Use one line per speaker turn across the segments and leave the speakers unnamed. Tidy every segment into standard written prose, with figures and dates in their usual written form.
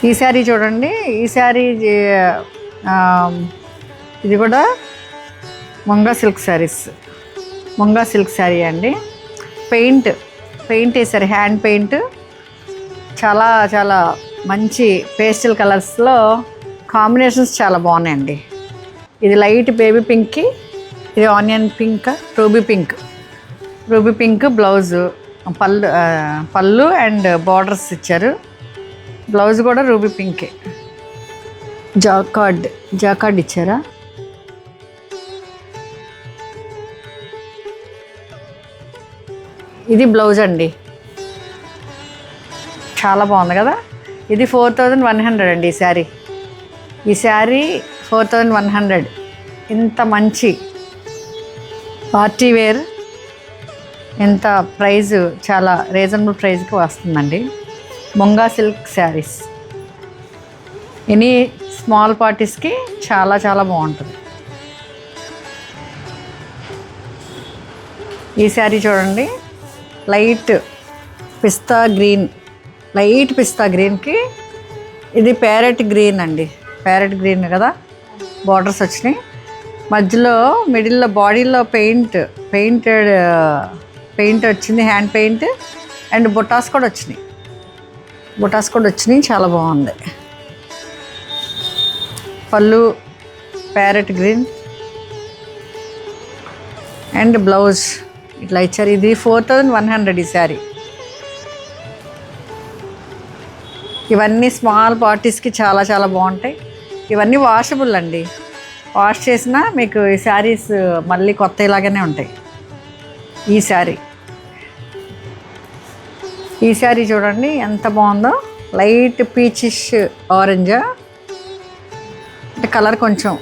ఈ శారీ చూడండి. ఈ శారీ ఇది కూడా ముంగా సిల్క్ శారీస్. ముంగా సిల్క్ శారీ అండి. పెయింట్ వేసారు, హ్యాండ్ పెయింట్. చాలా చాలా మంచి పేస్టల్ కలర్స్లో కాంబినేషన్స్ చాలా బాగున్నాయండి. ఇది లైట్ బేబీ పింక్కి, ఇది onion pink, ruby pink blouse, పళ్ళు అండ్ బార్డర్స్ ఇచ్చారు. బ్లౌజ్ కూడా రూబీ పింకే, జాకార్డ్ ఇచ్చారా. ఇది బ్లౌజ్ అండి, చాలా బాగుంది కదా. ఇది 4100 అండి ఈ శారీ 4100. ఇంత మంచి పార్టీ వేర్, ఇంత ప్రైజ్ చాలా రీజనబుల్ ప్రైస్కి వస్తుందండి. Munga silk saris any small పార్టీస్కి చాలా చాలా బాగుంటుంది. ఈ శారీ చూడండి, లైట్ పిస్తా గ్రీన్కి ఇది ప్యారెట్ గ్రీన్ అండి. ప్యారెట్ గ్రీన్ కదా, బార్డర్స్ వచ్చినాయి. మధ్యలో మిడిల్లో బాడీలో పెయింట్ వచ్చింది, హ్యాండ్ పెయింట్ అండ్ బుటాస్ కూడా వచ్చినాయి. చాలా బాగుంది. పళ్ళు ప్యారెట్ గ్రీన్ అండ్ బ్లౌజ్ ఇట్లా ఇచ్చారు. ఇది 4100 ఈ శారీ. ఇవన్నీ స్మాల్ పార్టీస్కి చాలా చాలా బాగుంటాయి. ఇవన్నీ వాషబుల్ అండి, వాష్ చేసినా మీకు ఈ శారీస్ మళ్ళీ కొత్త ఇలాగానే ఉంటాయి. ఈ శారీ చూడండి ఎంత బాగుందో. లైట్ పీచిష్ ఆరెంజ్ అంటే కలర్ కొంచెం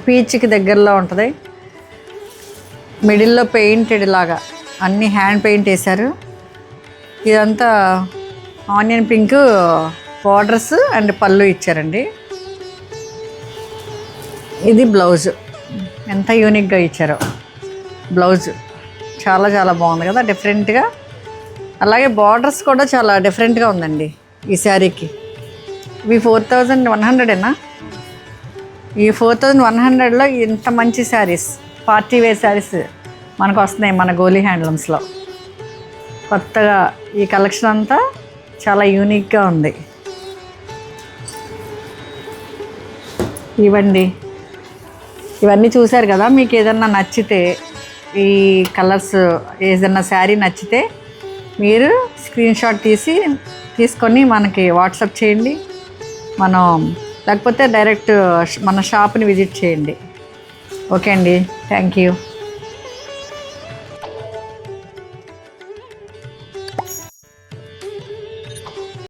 పీచ్కి దగ్గరలో ఉంటుంది. మిడిల్లో పెయింటెడ్ లాగా అన్నీ హ్యాండ్ పెయింట్ వేశారు. ఇదంతా ఆనియన్ పింక్ బార్డర్స్ అండ్ పళ్ళు ఇచ్చారండి. ఇది బ్లౌజ్, ఎంత యూనిక్గా ఇచ్చారో. బ్లౌజ్ చాలా చాలా బాగుంది కదా, డిఫరెంట్గా. అలాగే బార్డర్స్ కూడా చాలా డిఫరెంట్గా ఉందండి ఈ శారీకి. ఇవి 4100ఏనా? ఈ 4100లో ఇంత మంచి శారీస్, పార్టీ వేర్ శారీస్ మనకు వస్తున్నాయి మన గోలీ హ్యాండ్లూమ్స్లో. కొత్తగా ఈ కలెక్షన్ అంతా చాలా యూనిక్గా ఉంది. ఇవన్నీ చూశారు కదా. మీకు ఏదన్నా నచ్చితే, ఈ కలర్స్ ఏదన్నా శారీ నచ్చితే మీరు స్క్రీన్ షాట్ తీసుకొని మనకి వాట్సాప్ చేయండి. లేకపోతే డైరెక్ట్ మన షాప్ని విజిట్ చేయండి. ఓకే అండి, థ్యాంక్ యూ.